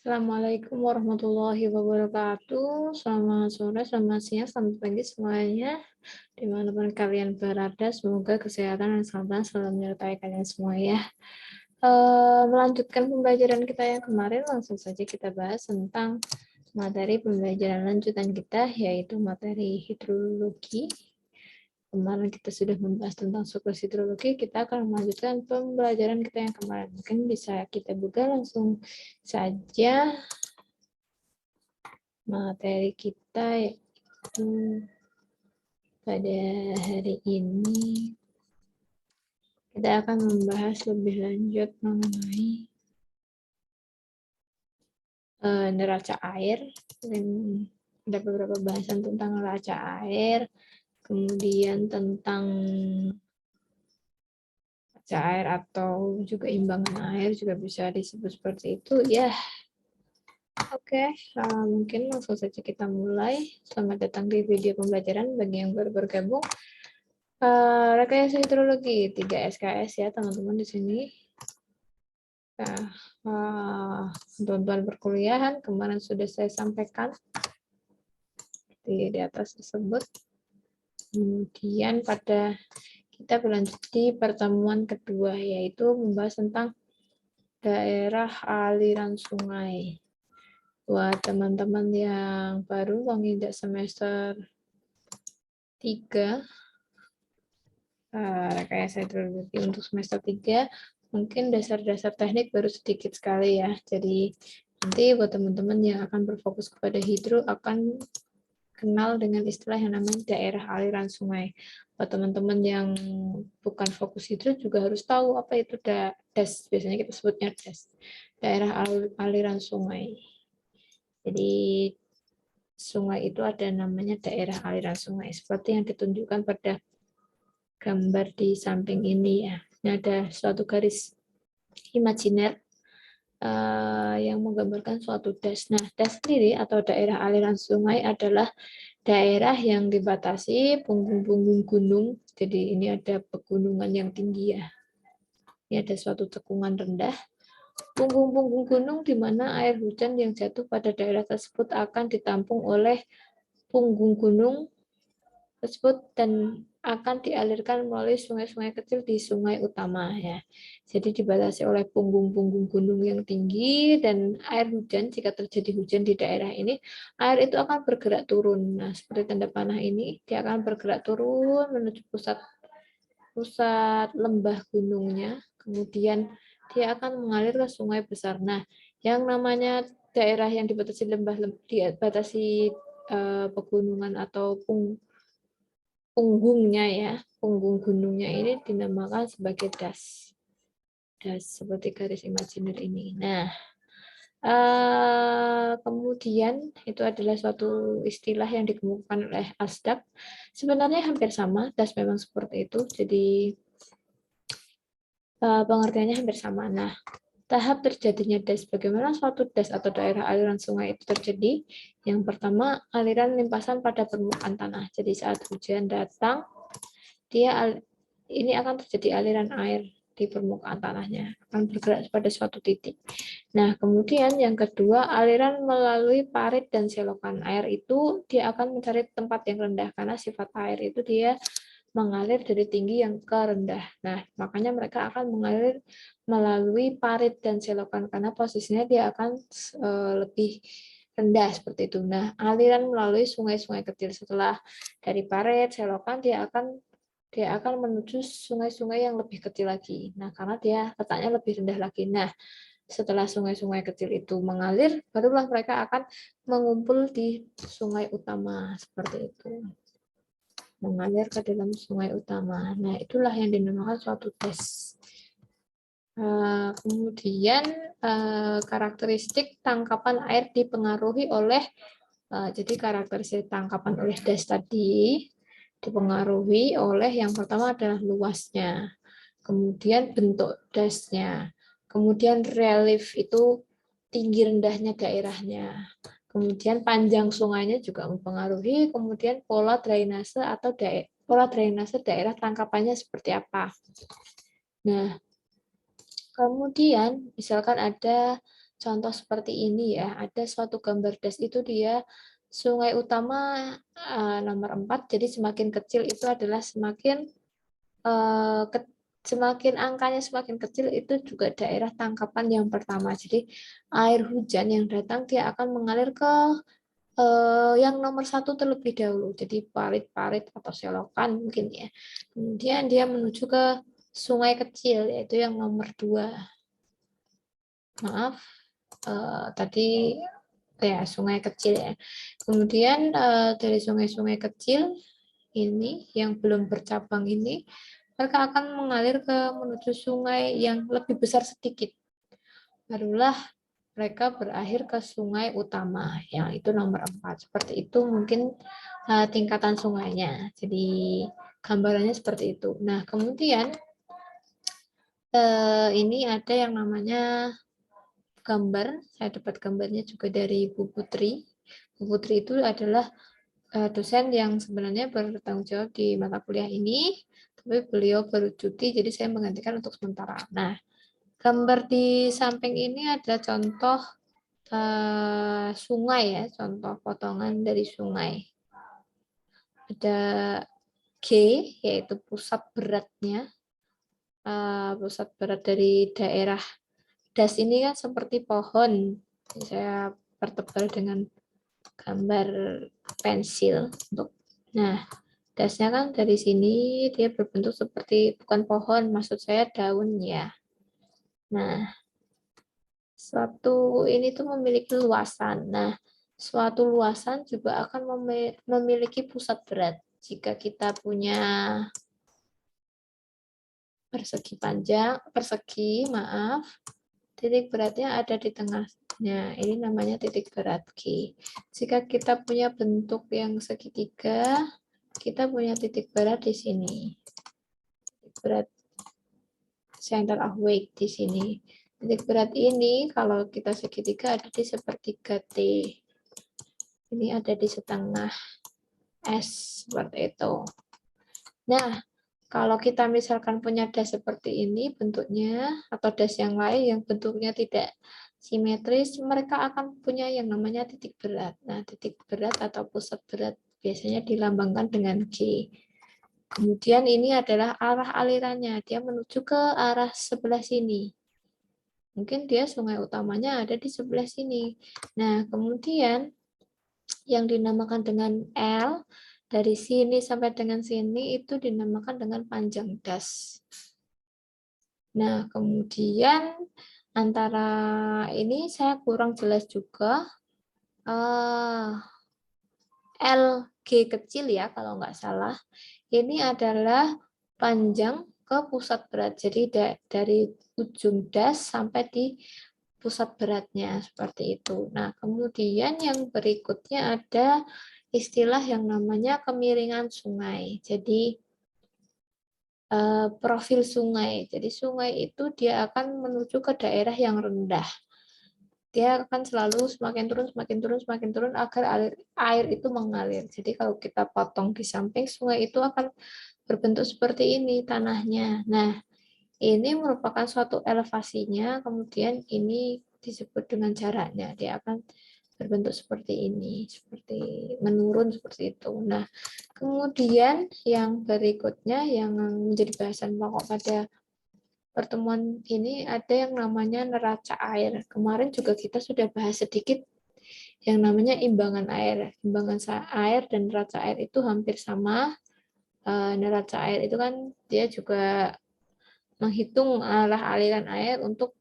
Assalamualaikum warahmatullahi wabarakatuh. Selamat sore, selamat siang, selamat pagi semuanya. Dimanapun kalian berada, semoga kesehatan dan keselamatan selalu menyertai kalian semua ya. Melanjutkan pembelajaran kita yang kemarin, langsung saja kita bahas tentang materi pembelajaran lanjutan kita, yaitu materi hidrologi. Kemarin kita sudah membahas tentang siklus hidrologi, kita akan melanjutkan pembelajaran kita yang kemarin. Mungkin bisa kita buka langsung saja materi kita yaitu pada hari ini kita akan membahas lebih lanjut mengenai neraca air. Dan ada beberapa bahasan tentang neraca air, kemudian tentang neraca air atau juga imbangan air juga bisa disebut seperti itu ya. Oke, mungkin langsung saja kita mulai. Selamat datang di video pembelajaran bagi yang baru bergabung. Rekayasa hidrologi 3 SKS ya teman-teman di sini. Bantuan perkuliahan kemarin sudah saya sampaikan di atas tersebut. Kemudian pada kita berlanjut di pertemuan kedua, yaitu membahas tentang daerah aliran sungai. Buat teman-teman yang baru menginjak semester 3, rekayasa hidrologi untuk semester 3, mungkin dasar-dasar teknik baru sedikit sekali ya. Jadi nanti buat teman-teman yang akan berfokus kepada hidro akan kenal dengan istilah yang namanya daerah aliran sungai. Buat teman-teman yang bukan fokus hidro juga harus tahu apa itu DAS. Biasanya kita sebutnya DAS, daerah aliran sungai. Jadi sungai itu ada namanya daerah aliran sungai, seperti yang ditunjukkan pada gambar di samping ini ya. Ini ada suatu garis imajiner yang menggambarkan suatu DAS. Nah, DAS sendiri atau daerah aliran sungai adalah daerah yang dibatasi punggung-punggung gunung. Jadi ini ada pegunungan yang tinggi ya. Ini ada suatu cekungan rendah. Punggung-punggung gunung di mana air hujan yang jatuh pada daerah tersebut akan ditampung oleh punggung gunung tersebut dan akan dialirkan melalui sungai-sungai kecil di sungai utama ya. Jadi dibatasi oleh punggung-punggung gunung yang tinggi dan air hujan, jika terjadi hujan di daerah ini, air itu akan bergerak turun. Nah, seperti tanda panah ini, dia akan bergerak turun menuju pusat lembah gunungnya, kemudian dia akan mengalir ke sungai besar. Nah, yang namanya daerah yang dibatasi dibatasi pegunungan atau punggungnya ya, punggung gunungnya ini dinamakan sebagai DAS. DAS seperti garis imajiner ini. Nah, kemudian itu adalah suatu istilah yang dikemukakan oleh Asdaq. Sebenarnya hampir sama, DAS memang seperti itu. Jadi pengertiannya hampir sama. Nah, tahap terjadinya DAS, bagaimana suatu DAS atau daerah aliran sungai itu terjadi? Yang pertama, aliran limpasan pada permukaan tanah. Jadi saat hujan datang, ini akan terjadi aliran air di permukaan tanahnya, akan bergerak pada suatu titik. Nah, kemudian yang kedua, aliran melalui parit dan selokan. Air itu dia akan mencari tempat yang rendah, karena sifat air itu dia mengalir dari tinggi yang ke rendah. Nah, makanya mereka akan mengalir melalui parit dan selokan, karena posisinya dia akan lebih rendah seperti itu. Nah, aliran melalui sungai-sungai kecil setelah dari parit, selokan, dia akan menuju sungai-sungai yang lebih kecil lagi. Nah, karena dia letaknya lebih rendah lagi. Nah, setelah sungai-sungai kecil itu mengalir, barulah mereka akan mengumpul di sungai utama seperti itu. Mengalir ke dalam sungai utama. Nah, itulah yang dinamakan suatu DAS. Kemudian karakteristik tangkapan air dipengaruhi oleh jadi karakteristik tangkapan oleh DAS tadi dipengaruhi oleh yang pertama adalah luasnya, kemudian bentuk dasnya, kemudian relief itu tinggi rendahnya daerahnya, kemudian panjang sungainya juga mempengaruhi, kemudian pola drainase atau pola drainase daerah tangkapannya seperti apa. Nah, kemudian misalkan ada contoh seperti ini ya, ada suatu gambar das itu dia sungai utama nomor 4, jadi semakin kecil itu adalah semakin semakin angkanya semakin kecil itu juga daerah tangkapan yang pertama. Jadi air hujan yang datang dia akan mengalir ke yang nomor 1 terlebih dahulu. Jadi parit-parit atau selokan mungkin ya. Kemudian dia menuju ke sungai kecil yaitu yang nomor 2. Maaf, tadi ya sungai kecil ya. Kemudian dari sungai-sungai kecil ini yang belum bercabang ini mereka akan mengalir ke menuju sungai yang lebih besar sedikit. Barulah mereka berakhir ke sungai utama yang itu nomor 4. Seperti itu mungkin tingkatan sungainya. Jadi gambarannya seperti itu. Nah, kemudian ini ada yang namanya gambar. Saya dapat gambarnya juga dari Bu Putri. Bu Putri itu adalah dosen yang sebenarnya bertanggung jawab di mata kuliah ini, tapi beliau baru cuti, jadi saya menggantikan untuk sementara. Nah, gambar di samping ini ada contoh sungai ya, contoh potongan dari sungai. Ada G, yaitu pusat beratnya. Pusat berat dari daerah das ini kan seperti pohon. Saya pertebal dengan gambar pensil. Nah, dasnya kan dari sini dia berbentuk seperti bukan pohon, maksud saya daun ya. Nah, suatu ini tuh memiliki luasan. Nah, suatu luasan juga akan memiliki pusat berat. Jika kita punya persegi, titik beratnya ada di tengahnya. Ini namanya titik berat Q. Jika kita punya bentuk yang segitiga, kita punya titik berat di sini. Titik berat center of weight di sini. Titik berat ini kalau kita segitiga ada di sepertiga T. Ini ada di setengah S seperti itu. Nah, kalau kita misalkan punya das seperti ini bentuknya atau das yang lain yang bentuknya tidak simetris, mereka akan punya yang namanya titik berat. Nah, titik berat atau pusat berat biasanya dilambangkan dengan G. Kemudian ini adalah arah alirannya, dia menuju ke arah sebelah sini. Mungkin dia sungai utamanya ada di sebelah sini. Nah, kemudian yang dinamakan dengan L, dari sini sampai dengan sini itu dinamakan dengan panjang das. Nah, kemudian antara ini saya kurang jelas juga. LG kecil ya, kalau nggak salah. Ini adalah panjang ke pusat berat. Jadi dari ujung das sampai di pusat beratnya seperti itu. Nah, kemudian yang berikutnya ada istilah yang namanya kemiringan sungai. Jadi profil sungai. Jadi sungai itu dia akan menuju ke daerah yang rendah. Dia akan selalu semakin turun agar air itu mengalir. Jadi kalau kita potong di samping sungai itu akan berbentuk seperti ini tanahnya. Nah, ini merupakan suatu elevasinya, kemudian ini disebut dengan jaraknya. Dia akan berbentuk seperti ini, seperti menurun seperti itu. Nah, kemudian yang berikutnya yang menjadi bahasan pokok pada pertemuan ini ada yang namanya neraca air. Kemarin juga kita sudah bahas sedikit yang namanya imbangan air. Imbangan air dan neraca air itu hampir sama. Neraca air itu kan dia juga menghitung arah aliran air untuk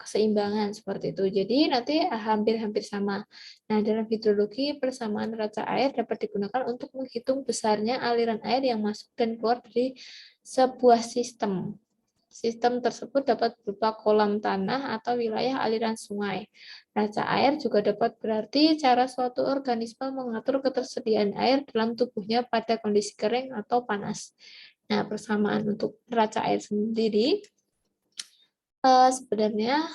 keseimbangan seperti itu. Jadi nanti hampir-hampir sama. Nah, dalam hidrologi persamaan neraca air dapat digunakan untuk menghitung besarnya aliran air yang masuk dan keluar dari sebuah sistem. Sistem tersebut dapat berupa kolam tanah atau wilayah aliran sungai. Neraca air juga dapat berarti cara suatu organisme mengatur ketersediaan air dalam tubuhnya pada kondisi kering atau panas. Nah, persamaan untuk neraca air sendiri sebenarnya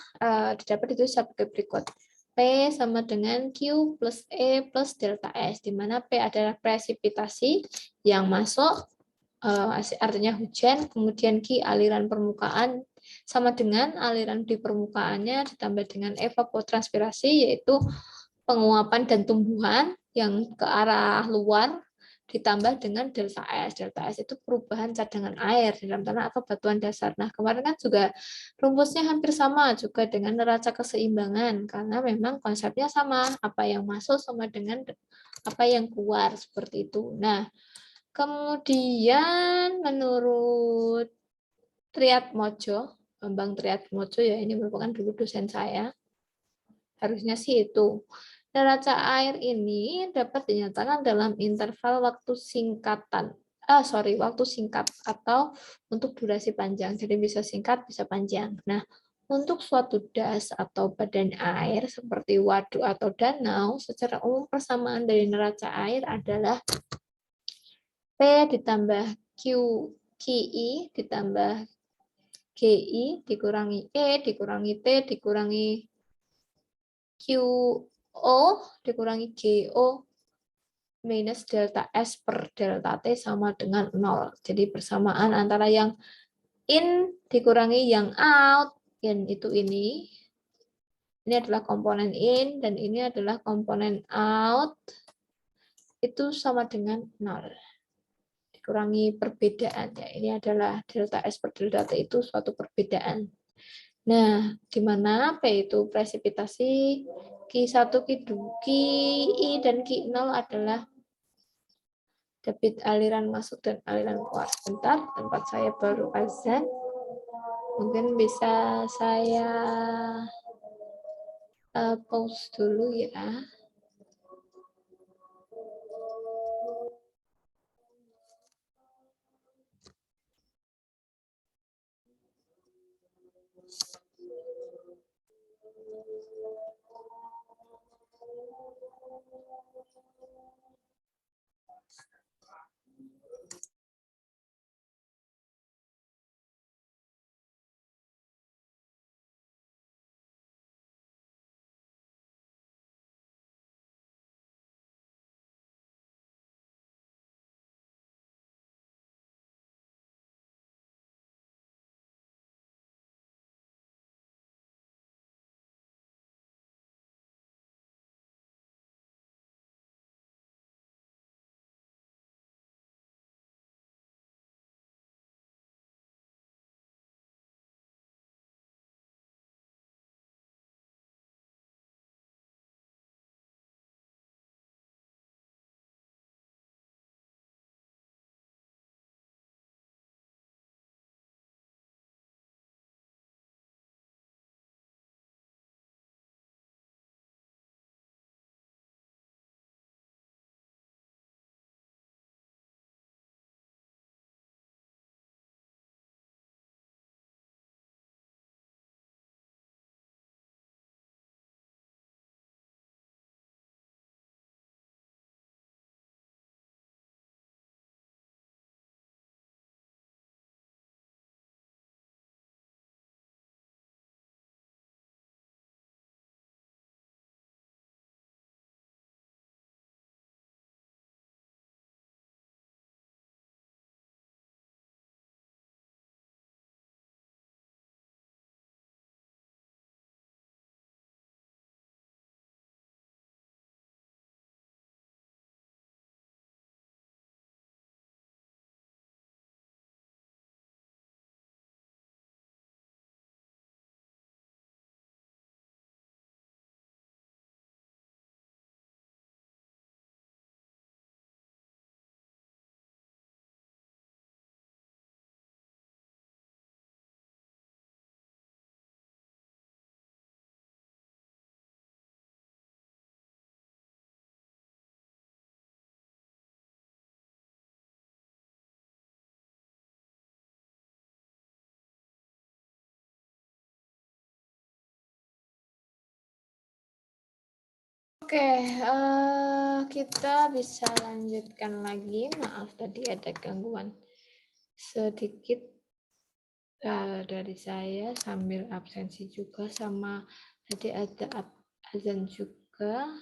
didapat itu sebagai berikut. P sama dengan Q plus E plus delta S, di mana P adalah presipitasi yang masuk, artinya hujan, kemudian Q aliran permukaan, sama dengan aliran di permukaannya ditambah dengan evapotranspirasi, yaitu penguapan dan tumbuhan yang ke arah luar, ditambah dengan delta S. Delta S itu perubahan cadangan air di dalam tanah atau batuan dasar. Nah, kemarin kan juga rumusnya hampir sama juga dengan neraca keseimbangan, karena memang konsepnya sama, apa yang masuk sama dengan apa yang keluar, seperti itu. Nah, kemudian menurut Triatmojo, Bambang Triatmojo ya, ini merupakan dulu dosen saya, harusnya sih itu. Neraca air ini dapat dinyatakan dalam interval waktu waktu singkat atau untuk durasi panjang. Jadi bisa singkat, bisa panjang. Nah, untuk suatu das atau badan air seperti waduk atau danau, secara umum persamaan dari neraca air adalah P ditambah QI ditambah GI dikurangi E dikurangi T dikurangi QO dikurangi GO minus delta S per delta T sama dengan 0. Jadi persamaan antara yang in dikurangi yang out, in itu ini. Ini adalah komponen in dan ini adalah komponen out. Itu sama dengan 0. Dikurangi perbedaan. Ya, ini adalah delta S per delta T itu suatu perbedaan. Nah, di mana P itu presipitasi, Q1, Q2, Qi, dan Q0 adalah debit aliran masuk dan aliran keluar. Sebentar, tempat saya baru azan. Mungkin bisa saya pause dulu ya. Oke, kita bisa lanjutkan lagi. Maaf tadi ada gangguan sedikit dari saya sambil absensi juga, sama tadi ada azan juga.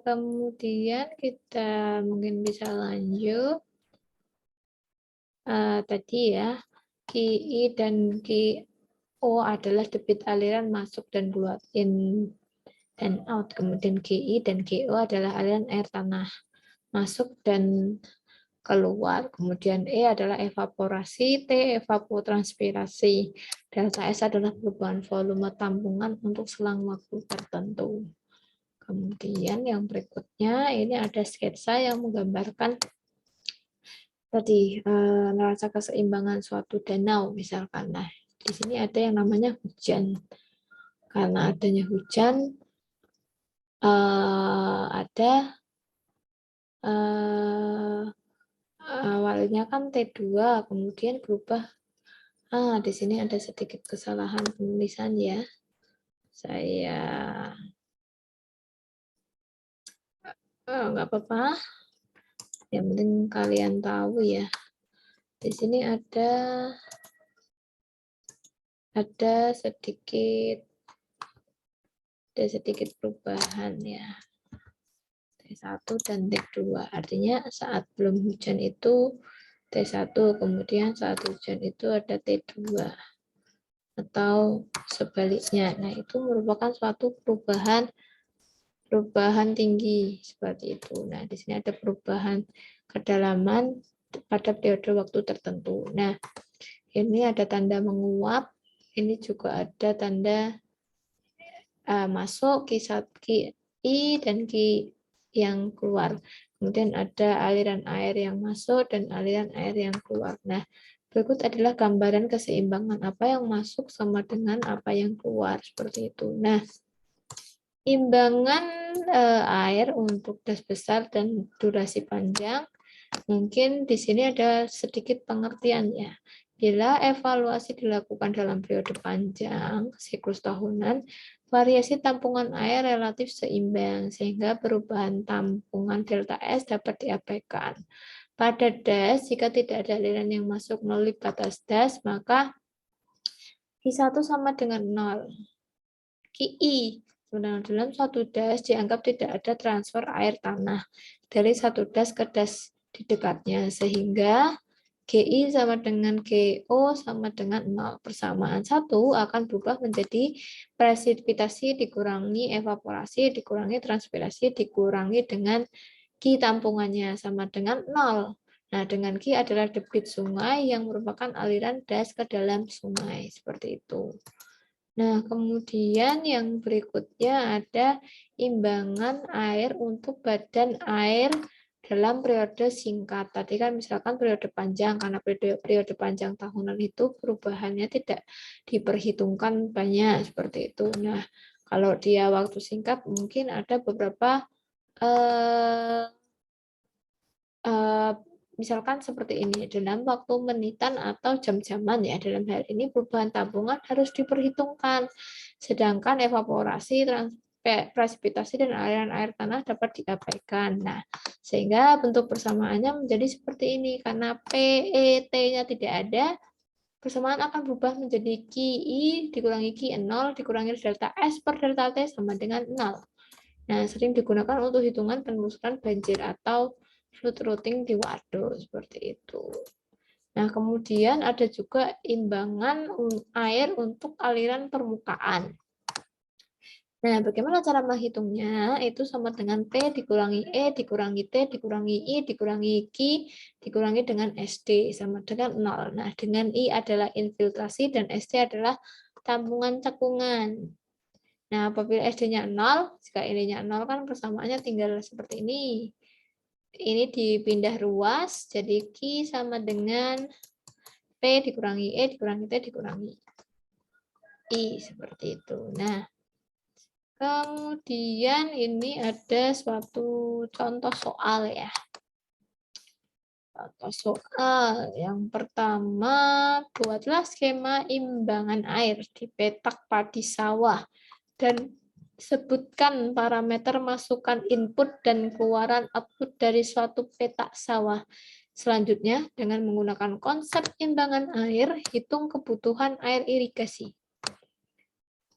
Kemudian kita mungkin bisa lanjut tadi ya. QI dan QO adalah debit aliran masuk dan keluar, in dan out. Kemudian QI dan QO adalah aliran air tanah masuk dan keluar. Kemudian E adalah evaporasi, T evapotranspirasi. Delta S adalah perubahan volume tampungan untuk selang waktu tertentu. Kemudian yang berikutnya ini ada sketsa yang menggambarkan tadi neraca keseimbangan suatu danau misalkan. Nah, di sini ada yang namanya hujan. Karena adanya hujan ada awalnya kan T2 kemudian berubah. Di sini ada sedikit kesalahan penulisan ya. Saya nggak apa-apa. Yang penting kalian tahu ya. Di sini ada sedikit perubahan ya. T1 dan T2. Artinya saat belum hujan itu T1, kemudian saat hujan itu ada T2. Atau sebaliknya. Nah, itu merupakan suatu perubahan tinggi seperti itu. Nah, di sini ada perubahan kedalaman pada periode waktu tertentu. Nah, ini ada tanda menguap, ini juga ada tanda masuk, QI dan Q yang keluar. Kemudian ada aliran air yang masuk dan aliran air yang keluar. Nah, berikut adalah gambaran keseimbangan apa yang masuk sama dengan apa yang keluar seperti itu. Nah, imbangan air untuk das besar dan durasi panjang, mungkin di sini ada sedikit pengertiannya. Bila evaluasi dilakukan dalam periode panjang, siklus tahunan, variasi tampungan air relatif seimbang, sehingga perubahan tampungan delta S dapat diabaikan. Pada das, jika tidak ada aliran yang masuk melalui batas das, maka Q1 sama dengan 0. QI, dalam suatu das dianggap tidak ada transfer air tanah dari satu das ke das di dekatnya, sehingga GI sama dengan GO sama dengan 0. Persamaan 1 akan berubah menjadi presipitasi dikurangi evaporasi dikurangi transpirasi dikurangi dengan Q tampungannya sama dengan 0. Nah, dengan Q adalah debit sungai yang merupakan aliran das ke dalam sungai. Seperti itu. Nah, kemudian yang berikutnya ada imbangan air untuk badan air dalam periode singkat. Tadi kan misalkan periode panjang, karena periode panjang tahunan itu perubahannya tidak diperhitungkan banyak seperti itu. Nah, kalau dia waktu singkat mungkin ada beberapa misalkan seperti ini, dalam waktu menitan atau jam-jaman ya, dalam hal ini perubahan tabungan harus diperhitungkan. Sedangkan evaporasi, presipitasi, dan aliran air tanah dapat diabaikan. Nah, sehingga bentuk persamaannya menjadi seperti ini. Karena PET-nya tidak ada, persamaan akan berubah menjadi QI dikurangi Q0 dikurangi delta S per delta T sama dengan 0. Nah, sering digunakan untuk hitungan penelusuran banjir atau flood routing di waduk seperti itu. Nah, kemudian ada juga imbangan air untuk aliran permukaan. Nah, bagaimana cara menghitungnya? Itu sama dengan T dikurangi E dikurangi T dikurangi I dikurangi Q dikurangi dengan SD sama dengan 0. Nah, dengan I adalah infiltrasi dan SD adalah tampungan cekungan. Nah, apabila SD-nya 0, jika ini-nya 0 kan persamaannya tinggal seperti ini. Ini dipindah ruas, jadi Q sama dengan P dikurangi E dikurangi T dikurangi I, seperti itu. Nah, kemudian ini ada suatu contoh soal ya. Contoh soal yang pertama, buatlah skema imbangan air di petak padi sawah dan sebutkan parameter masukan input dan keluaran output dari suatu petak sawah. Selanjutnya, dengan menggunakan konsep imbangan air, hitung kebutuhan air irigasi.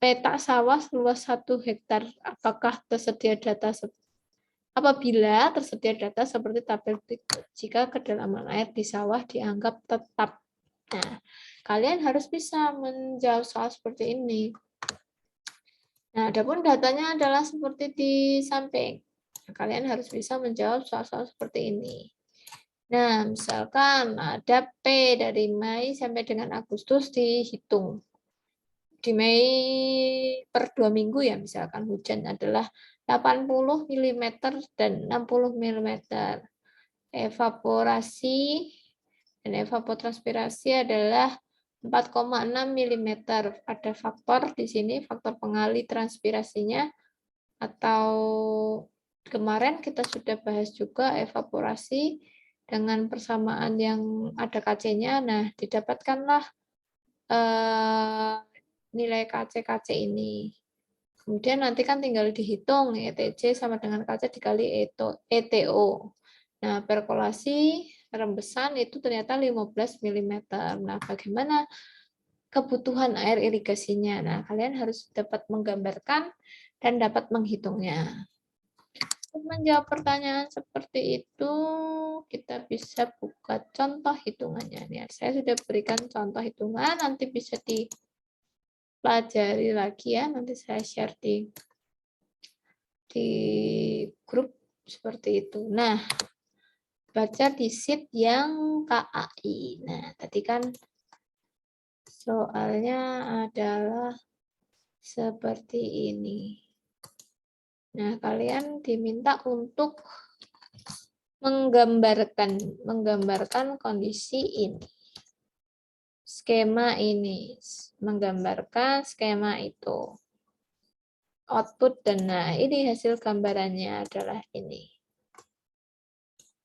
Petak sawah seluas 1 hektar, apakah tersedia data apabila tersedia data seperti tabel berikut. Jika kedalaman air di sawah dianggap tetap. Nah, kalian harus bisa menjawab soal seperti ini. Nah, adapun datanya adalah seperti di samping. Nah, kalian harus bisa menjawab soal-soal seperti ini. Nah, misalkan ada P dari Mei sampai dengan Agustus dihitung. Di Mei per 2 minggu ya, misalkan hujan adalah 80 mm dan 60 mm. Evaporasi dan evapotranspirasi adalah 4,6 mm. Ada faktor di sini, faktor pengali transpirasinya, atau kemarin kita sudah bahas juga evaporasi dengan persamaan yang ada KC-nya. Nah, didapatkanlah nilai KC ini. Kemudian nanti kan tinggal dihitung ETC sama dengan KC dikali ETO. Nah, perkolasi rembesan itu ternyata 15 mm. Nah, bagaimana kebutuhan air irigasinya? Nah, kalian harus dapat menggambarkan dan dapat menghitungnya. Untuk menjawab pertanyaan seperti itu, kita bisa buka contoh hitungannya. Nih, saya sudah berikan contoh hitungan, nanti bisa dipelajari lagi ya. Nanti saya share di grup seperti itu. Nah, baca di sheet yang KAI. Nah, tadi kan soalnya adalah seperti ini. Nah, kalian diminta untuk menggambarkan kondisi ini. Skema ini menggambarkan skema itu. Output dan nah ini hasil gambarannya adalah ini.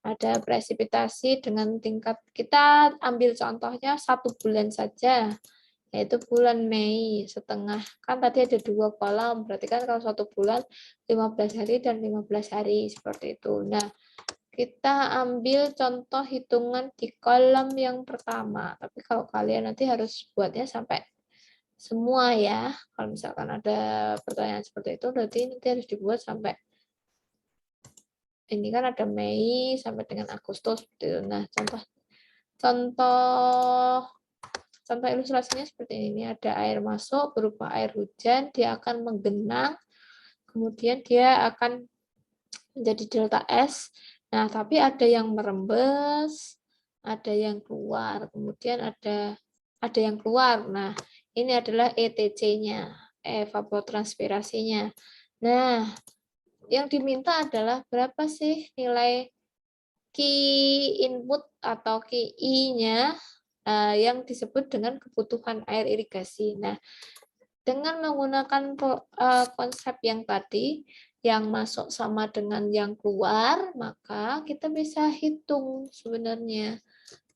Ada presipitasi dengan tingkat, kita ambil contohnya 1 bulan saja, yaitu bulan Mei setengah. Kan tadi ada 2 kolom, berarti kan kalau 1 bulan 15 hari dan 15 hari, seperti itu. Nah, kita ambil contoh hitungan di kolom yang pertama. Tapi kalau kalian nanti harus buatnya sampai semua ya. Kalau misalkan ada pertanyaan seperti itu, berarti nanti harus dibuat sampai ini kan ada Mei sampai dengan Agustus. Nah, contoh ilustrasinya seperti ini. Ada air masuk berupa air hujan, dia akan menggenang, kemudian dia akan menjadi delta S. Nah, tapi ada yang merembes, ada yang keluar, kemudian ada yang keluar. Nah, ini adalah ETC-nya, evapotranspirasinya. Nah, yang diminta adalah berapa sih nilai key input atau key I-nya yang disebut dengan kebutuhan air irigasi. Nah, dengan menggunakan konsep yang tadi, yang masuk sama dengan yang keluar, maka kita bisa hitung sebenarnya.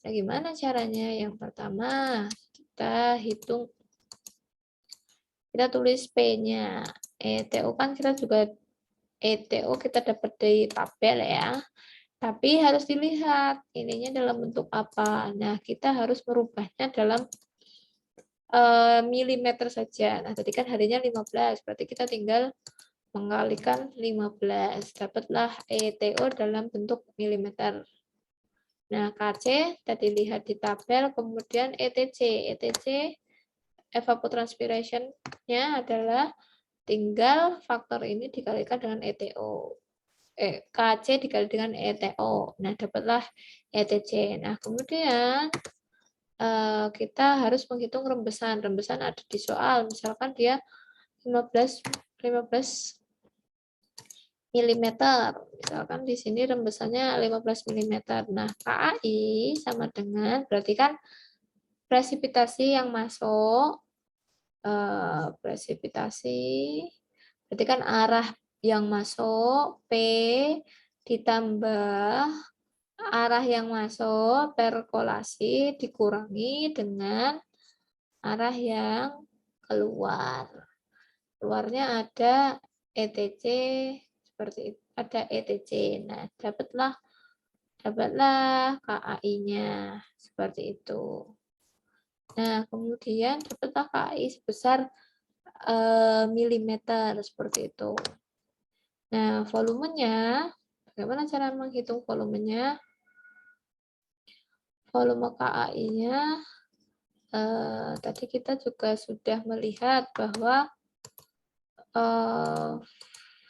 Nah, gimana caranya? Yang pertama, kita hitung, kita tulis P-nya. ETO kan kita juga ETO kita dapat dari tabel ya. Tapi harus dilihat ininya dalam bentuk apa. Nah, kita harus merubahnya dalam milimeter saja. Nah, tadi kan harinya 15, berarti kita tinggal mengalikan 15. Dapatlah ETO dalam bentuk milimeter. Nah, KC tadi lihat di tabel, kemudian ETC. ETC evapotranspiration-nya adalah tinggal faktor ini dikalikan dengan ETO. KC dikali dengan ETO. Nah, dapatlah ETC. Nah, kemudian kita harus menghitung rembesan. Rembesan ada di soal. Misalkan dia 15 mm. Misalkan di sini rembesannya 15 mm. Nah, KAI sama dengan, berarti kan presipitasi yang masuk, berarti kan arah yang masuk, P ditambah arah yang masuk, perkolasi, dikurangi dengan arah yang keluar. Keluarnya ada ETC, seperti itu. Ada ETC. Nah, dapatlah KAI-nya seperti itu. Nah, kemudian dapatlah KAI sebesar milimeter seperti itu. Nah, volumenya, bagaimana cara menghitung volumenya? Volume KAI-nya tadi kita juga sudah melihat bahwa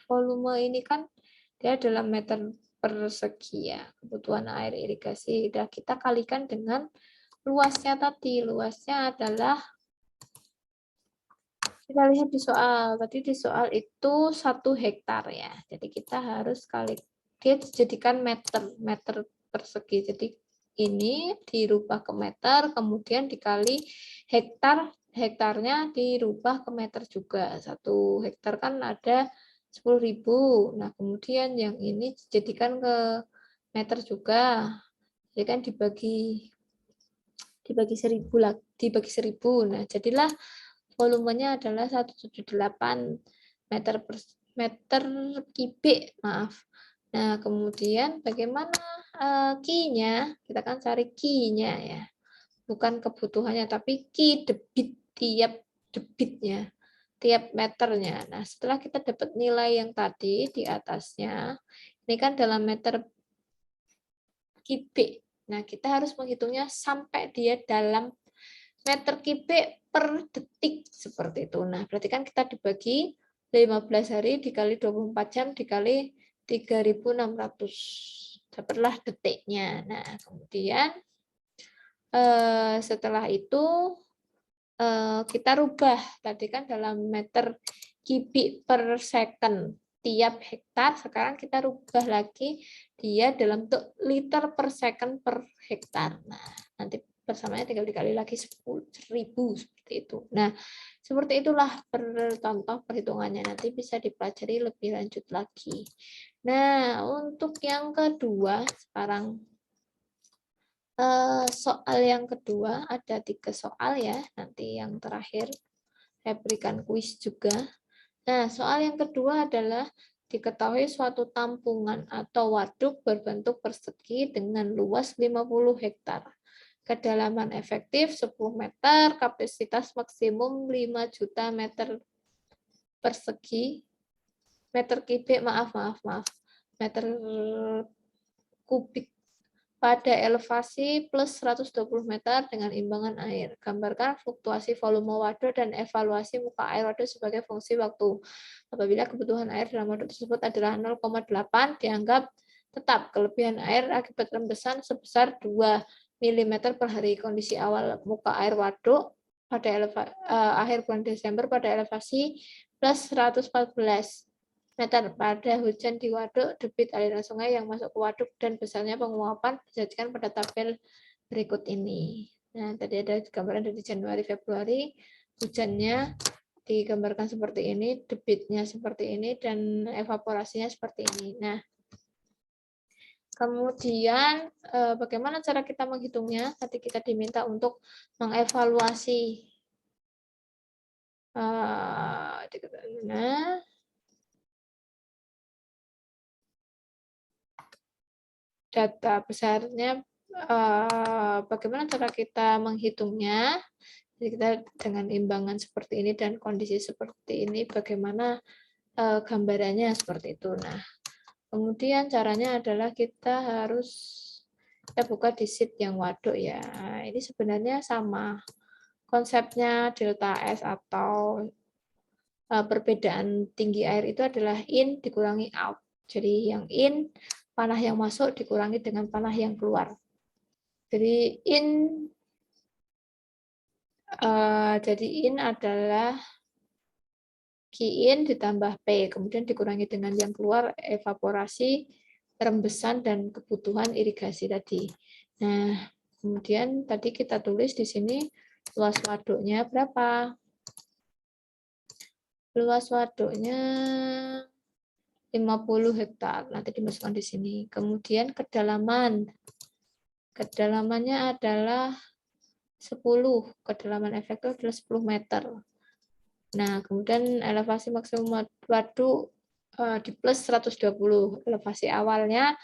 volume ini kan dia dalam meter persegi ya, kebutuhan air irigasi. Udah kita kalikan dengan luasnya tadi. Luasnya adalah, kita lihat di soal. Tadi di soal itu 1 hektar ya. Jadi kita harus kali, dia dijadikan meter persegi. Jadi ini dirubah ke meter, kemudian dikali hektar, hektarnya dirubah ke meter juga. 1 hektar kan ada 10.000. Nah, kemudian yang ini dijadikan ke meter juga. Jadi kan dibagi 1.000 lah, dibagi 1.000. Nah, jadilah volumenya adalah 178 meter kubik, maaf. Nah, kemudian bagaimana Q-nya? Kita kan cari Q-nya ya. Bukan kebutuhannya, tapi Q debit, tiap debitnya, tiap meternya. Nah, setelah kita dapat nilai yang tadi di atasnya, ini kan dalam meter kubik. Nah, kita harus menghitungnya sampai dia dalam meter kubik per detik seperti itu. Nah, berarti kan kita dibagi 15 hari dikali 24 jam dikali 3.600. Dapatlah detiknya. Nah, kemudian setelah itu kita rubah. Tadi kan dalam meter kubik per second tiap hektar, sekarang kita rubah lagi dia dalam bentuk liter per second per hektar. Nah, nanti bersamanya tinggal dikali lagi 10.000 seperti itu. Nah, seperti itulah contoh perhitungannya. Nanti bisa dipelajari lebih lanjut lagi. Nah, untuk yang kedua sekarang soal yang kedua ada 3 soal ya. Nanti yang terakhir saya berikan kuis juga. Nah, soal yang kedua adalah diketahui suatu tampungan atau waduk berbentuk persegi dengan luas 50 hektar. Kedalaman efektif 10 meter, kapasitas maksimum 5 juta meter persegi, meter kubik, meter kubik pada elevasi plus 120 meter dengan imbangan air. Gambarkan fluktuasi volume waduk dan evaluasi muka air waduk sebagai fungsi waktu. Apabila kebutuhan air dalam waduk tersebut adalah 0,8, dianggap tetap kelebihan air akibat rembesan sebesar 2 mm per hari. Kondisi awal muka air waduk pada akhir bulan Desember pada elevasi plus 114 meter pada hujan di waduk, debit aliran sungai yang masuk ke waduk dan besarnya penguapan disajikan pada tabel berikut ini. Nah, tadi ada gambaran dari Januari Februari, hujannya digambarkan seperti ini, debitnya seperti ini, dan evaporasinya seperti ini. Nah, kemudian bagaimana cara kita menghitungnya? Tadi kita diminta untuk mengevaluasi data besarnya, bagaimana cara kita menghitungnya. Jadi kita dengan imbangan seperti ini dan kondisi seperti ini, bagaimana gambarannya seperti itu. Nah, kemudian caranya adalah kita buka di sheet yang waduk ya. Ini sebenarnya sama konsepnya delta S atau perbedaan tinggi air itu adalah in dikurangi out. Jadi yang in, panah yang masuk dikurangi dengan panah yang keluar. Jadi in adalah Q in ditambah P, kemudian dikurangi dengan yang keluar evaporasi, rembesan, dan kebutuhan irigasi tadi. Nah, kemudian tadi kita tulis di sini luas waduknya berapa? Luas waduknya 50 hektar, nanti dimasukkan di sini. Kemudian kedalaman. Kedalamannya adalah 10, kedalaman efektif adalah 10 meter. Nah, kemudian elevasi maksimum waduk di plus 120. Elevasi awalnya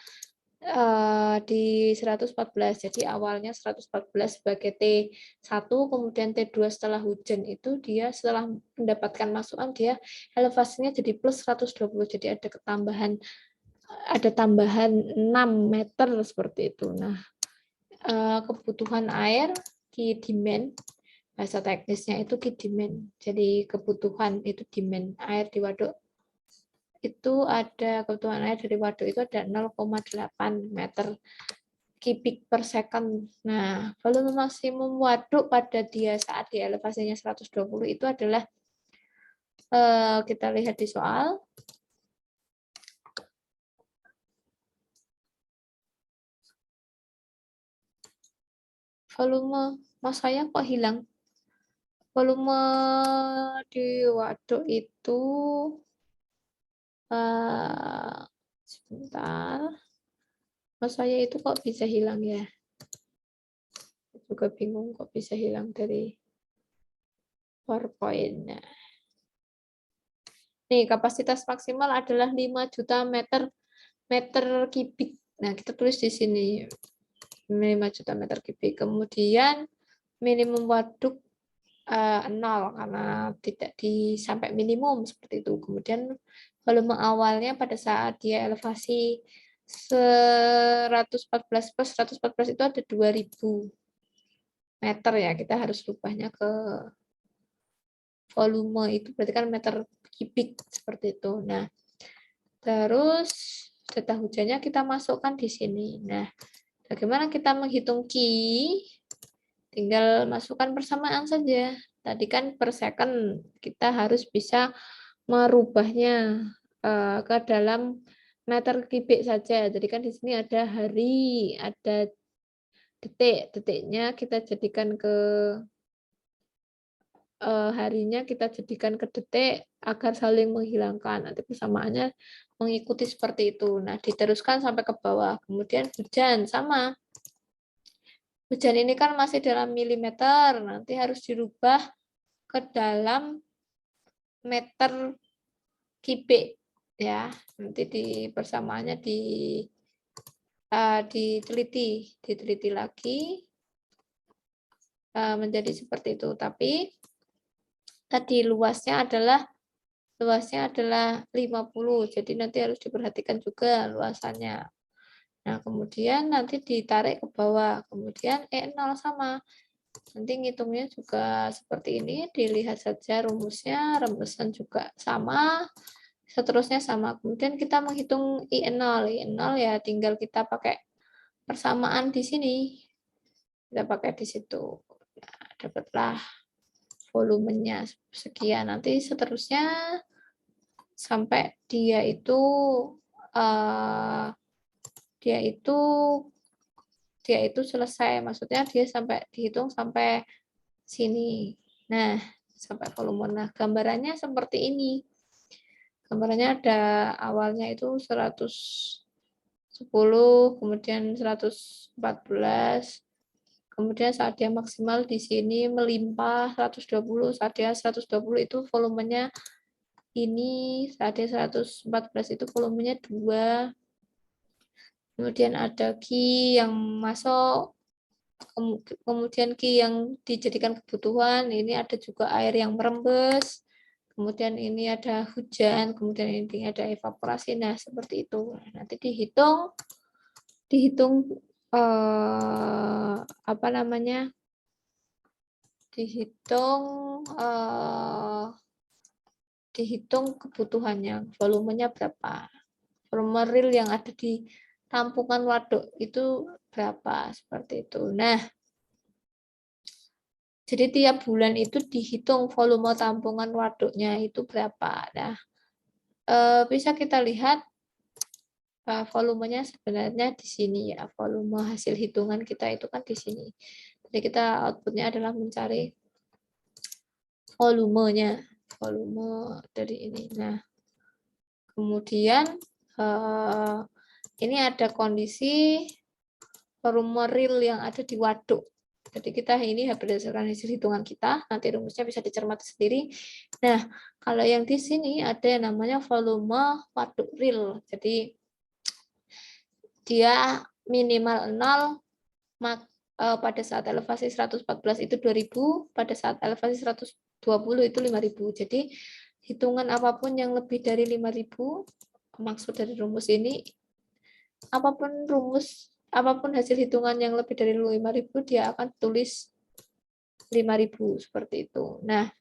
di 114. Jadi awalnya 114 sebagai T1, kemudian T2 setelah hujan itu dia setelah mendapatkan masukan dia elevasinya jadi plus 120. Jadi ada tambahan 6 meter seperti itu. Nah, kebutuhan air di demand Bahasa teknisnya itu key demand. Jadi kebutuhan itu demand air di waduk itu ada, kebutuhan air dari waduk itu ada 0,8 meter kubik per second. Nah, volume maksimum waduk pada dia saat di elevasinya 120 itu adalah kita lihat di soal. Volume, mas saya kok hilang? Volume di waduk itu sebentar. Mas saya itu kok bisa hilang ya? Juga bingung kok bisa hilang dari PowerPoint-nya. Nih, kapasitas maksimal adalah 5 juta meter kubik. Nah, kita tulis di sini 5 juta meter kubik. Kemudian minimum waduk 0 karena tidak sampai minimum seperti itu. Kemudian volume awalnya pada saat dia elevasi 114 plus 114 itu ada 2000 meter ya. Kita harus rubahnya ke volume itu berarti kan meter kubik seperti itu. Nah, terus data hujannya kita masukkan di sini. Nah, bagaimana kita menghitung Ki? Tinggal masukkan persamaan saja. Tadi kan per second kita harus bisa merubahnya ke dalam meter kubik saja. Jadi kan di sini ada hari, ada detik. Detiknya kita jadikan ke harinya kita jadikan ke detik agar saling menghilangkan. Nanti persamaannya mengikuti seperti itu. Nah, diteruskan sampai ke bawah. Kemudian hujan sama. Hujan ini kan masih dalam milimeter, nanti harus dirubah ke dalam meter kubik ya. Nanti di persamaannya diteliti lagi menjadi seperti itu. Tapi tadi luasnya adalah 50, jadi nanti harus diperhatikan juga luasannya. Nah, kemudian nanti ditarik ke bawah, kemudian E0 sama. Nanti ngitungnya juga seperti ini, dilihat saja rumusnya, rumusan juga sama, seterusnya sama. Kemudian kita menghitung I0, ya tinggal kita pakai persamaan di sini. Kita pakai di situ. Nah, dapatlah volumenya sekian. Nanti seterusnya sampai dia itu uh, dia itu selesai, maksudnya dia sampai dihitung sampai sini. Nah, sampai volume. Nah, gambarannya seperti ini. Gambarannya ada awalnya itu 110, kemudian 114, kemudian saat dia maksimal di sini melimpah 120, saat dia 120 itu volumenya ini, saat dia 114 itu volumenya 2. Kemudian ada Ki yang masuk, kemudian Ki yang dijadikan kebutuhan, ini ada juga air yang merembes, kemudian ini ada hujan, kemudian ini ada evaporasi. Nah, seperti itu. Nanti dihitung apa namanya? Dihitung kebutuhannya, volumenya berapa. Volume real yang ada di tampungan waduk itu berapa, seperti itu. Nah, jadi tiap bulan itu dihitung volume tampungan waduknya itu berapa. Nah, bisa kita lihat volumenya sebenarnya di sini ya. Volume hasil hitungan kita itu kan di sini. Jadi kita outputnya adalah mencari volumenya, volume dari ini. Nah, kemudian ini ada kondisi volume real yang ada di waduk. Jadi kita ini berdasarkan hasil hitungan kita, nanti rumusnya bisa dicermati sendiri. Nah, kalau yang di sini ada yang namanya volume waduk real. Jadi dia minimal 0 pada saat elevasi 114 itu 2000, pada saat elevasi 120 itu 5000. Jadi hitungan apapun yang lebih dari 5000, maksud dari rumus ini, apapun hasil hitungan yang lebih dari 5000 dia akan tulis 5.000 seperti itu. Nah,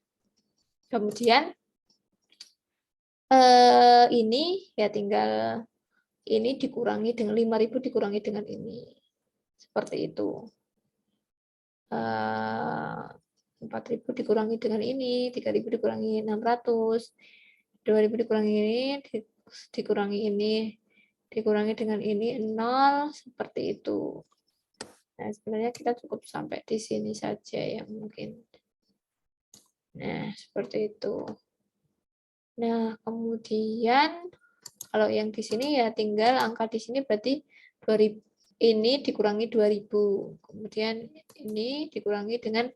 kemudian ini ya tinggal ini dikurangi dengan 5.000 dikurangi dengan ini. Seperti itu. 4.000 dikurangi dengan ini, 3.000 dikurangi 600, 2.000 dikurangi ini, dikurangi ini, dikurangi dengan ini 0, seperti itu. Nah, sebenarnya kita cukup sampai di sini saja ya mungkin. Nah, seperti itu. Nah, kemudian kalau yang di sini ya tinggal angka di sini berarti 2.000 ini dikurangi 2.000. Kemudian ini dikurangi dengan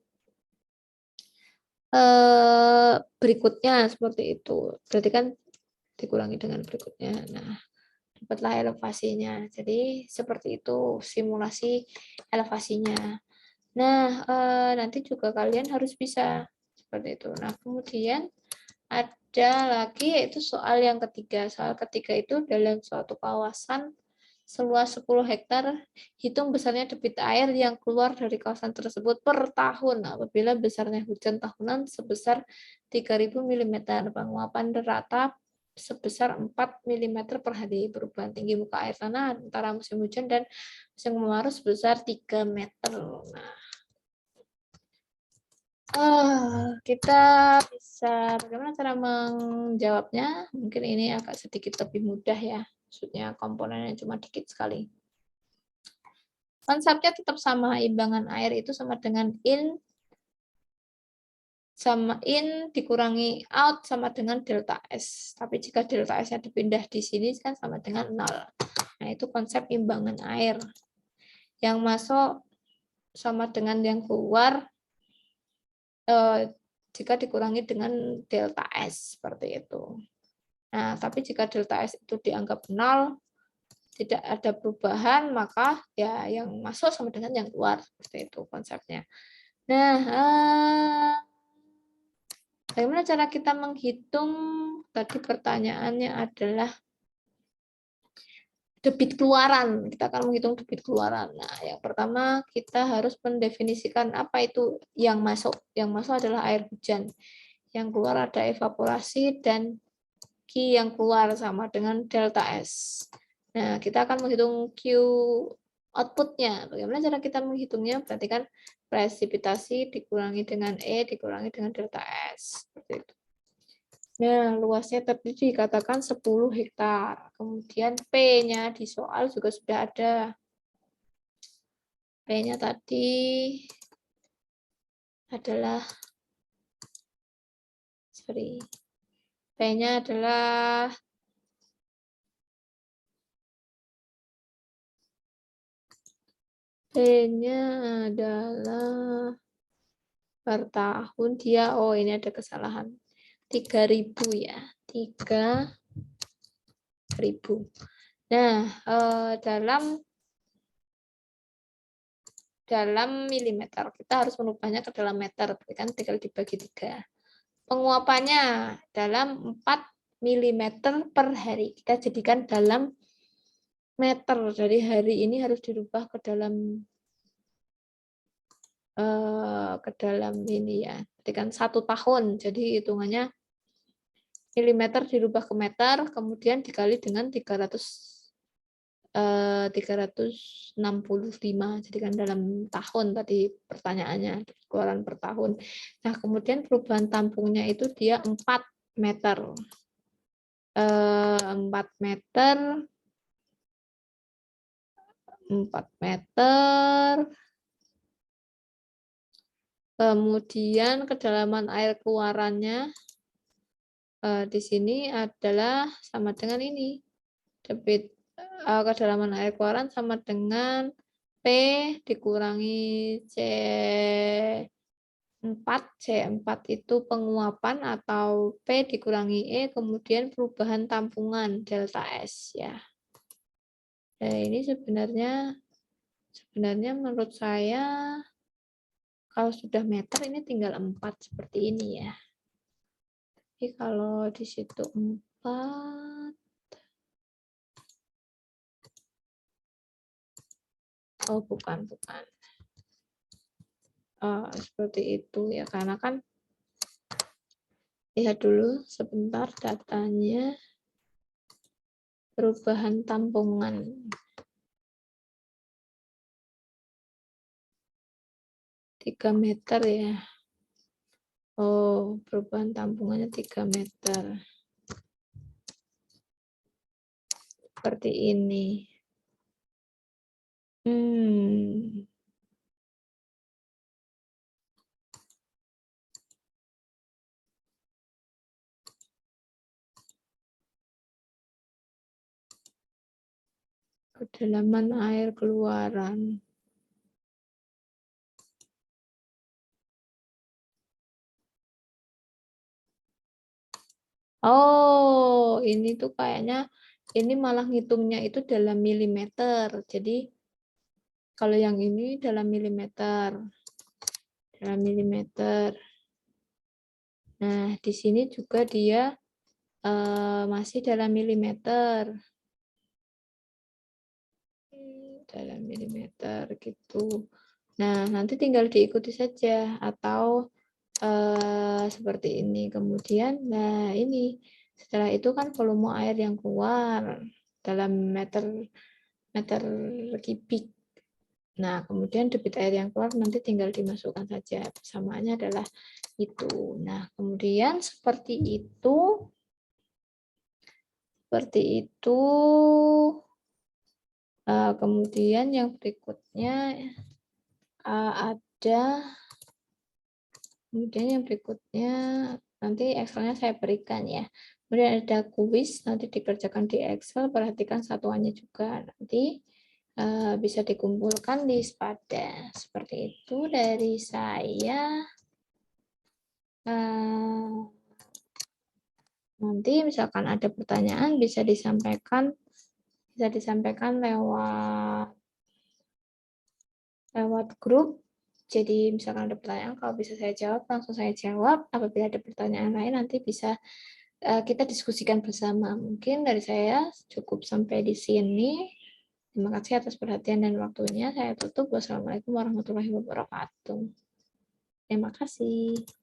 berikutnya seperti itu. Berarti kan dikurangi dengan berikutnya. Nah, dapatlah elevasinya. Jadi seperti itu simulasi elevasinya. Nah, nanti juga kalian harus bisa seperti itu. Nah, kemudian ada lagi yaitu soal yang ketiga. Soal ketiga itu dalam suatu kawasan seluas 10 hektar, hitung besarnya debit air yang keluar dari kawasan tersebut per tahun apabila besarnya hujan tahunan sebesar 3.000 mm, penguapan rata sebesar 4 mm per hari, perubahan tinggi muka air tanah antara musim hujan dan musim kemarau sebesar 3 meter. Nah, kita bisa bagaimana cara menjawabnya? Mungkin ini agak sedikit lebih mudah ya. Maksudnya komponennya cuma dikit sekali. Konsepnya tetap sama, imbangan air itu sama dengan in dikurangi out sama dengan delta S. Tapi jika delta S-nya dipindah di sini kan sama dengan 0. Nah, itu konsep imbangan air. Yang masuk sama dengan yang keluar jika dikurangi dengan delta S seperti itu. Nah, tapi jika delta S itu dianggap 0, tidak ada perubahan, maka ya yang masuk sama dengan yang keluar. Seperti itu konsepnya. Nah, bagaimana cara kita menghitung? Tadi pertanyaannya adalah debit keluaran. Kita akan menghitung debit keluaran. Nah, yang pertama kita harus mendefinisikan apa itu yang masuk. Yang masuk adalah air hujan. Yang keluar ada evaporasi dan Q yang keluar sama dengan delta S. Nah, kita akan menghitung Q output-nya. Bagaimana cara kita menghitungnya? Berarti kan presipitasi dikurangi dengan E dikurangi dengan delta S. Seperti itu. Nah, luasnya tadi dikatakan 10 hektar. Kemudian P-nya di soal juga sudah ada. P-nya tadi adalah P-nya adalah per tahun dia, oh ini ada kesalahan. 3.000 ya. 3.000. Nah, dalam milimeter. Kita harus mengubahnya ke dalam meter, kan tinggal dibagi 3. Penguapannya dalam 4 mm per hari. Kita jadikan dalam meter. Jadi hari ini harus dirubah ke dalam ini ya. Jadi kan 1 tahun. Jadi hitungannya milimeter dirubah ke meter, kemudian dikali dengan 365. Jadi kan dalam tahun tadi pertanyaannya, keluaran per tahun. Nah, kemudian perubahan tampungnya itu dia 4 meter. 4 meter. Kemudian kedalaman air keluarannya di sini adalah sama dengan ini. Debit kedalaman air keluaran sama dengan P dikurangi C4 itu penguapan atau P dikurangi E, kemudian perubahan tampungan delta S ya. Nah, ini sebenarnya menurut saya kalau sudah meter ini tinggal 4 seperti ini ya. Tapi kalau di situ 4, oh bukan. seperti itu ya, karena kan lihat dulu sebentar datanya, perubahan tampungan. Tiga meter ya. Oh, perubahan tampungannya 3 meter. Seperti ini. Kedalaman air keluaran. Oh, ini tuh kayaknya ini malah ngitungnya itu dalam milimeter. Jadi kalau yang ini dalam milimeter. Dalam milimeter. Nah, di sini juga dia masih dalam milimeter. Dalam milimeter gitu. Nah, nanti tinggal diikuti saja atau seperti ini. Kemudian, nah ini setelah itu kan volume air yang keluar dalam meter kubik. Nah, kemudian debit air yang keluar nanti tinggal dimasukkan saja. Persamaannya adalah itu. Nah, kemudian seperti itu. Seperti itu. Kemudian yang berikutnya ada. Kemudian yang berikutnya nanti Excelnya saya berikan ya. Kemudian ada kuis, nanti dikerjakan di Excel, perhatikan satuannya juga. Nanti bisa dikumpulkan di Spada. Seperti itu dari saya. Nanti misalkan ada pertanyaan bisa disampaikan lewat grup. Jadi misalkan ada pertanyaan, kalau bisa saya jawab, langsung saya jawab. Apabila ada pertanyaan lain, nanti bisa kita diskusikan bersama. Mungkin dari saya cukup sampai di sini. Terima kasih atas perhatian dan waktunya. Saya tutup. Wassalamualaikum warahmatullahi wabarakatuh. Terima kasih.